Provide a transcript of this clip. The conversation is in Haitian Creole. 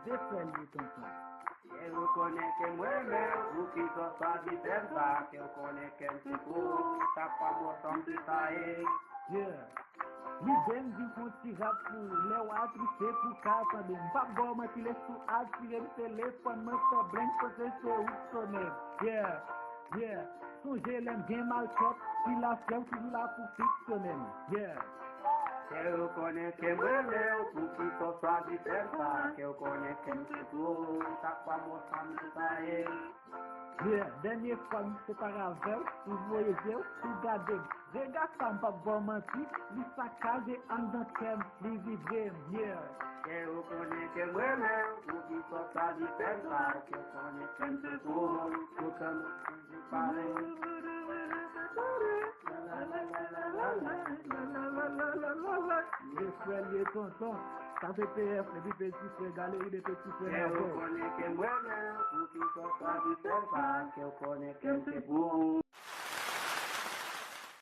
Defende, tonton. Eu conheço meu, o que gosta de dançar, que eu conheço tipo, tá pra mostrar que tá aí. Yeah. Me vem de contigo por Léo Atri por casa de Baboma que lhe su Atri ele telefone mas tá bem porque seu soné. Yeah. Yeah. Suje lem bien mal chop, il a fait tout la pour fictionner. Yeah. Eu conheço meu, o que gosta de dançar, que eu conheço tipo, tá pra mostrar que tá aí. Yeah, dernière fois, c'est pas grave, vous voyez, vous gardez. Regarde ça, pas bon menti, les saccages en dentelle, les vivres, yeah. Eu conheço meu, o que gosta de dançar, que eu conheço tipo, tocando de parede. Les frères, les tontons, ça fait PF, les petits frères, galerie des petits frères. Eu conheço meu, o que gosta de dançar, que eu conheço tipo.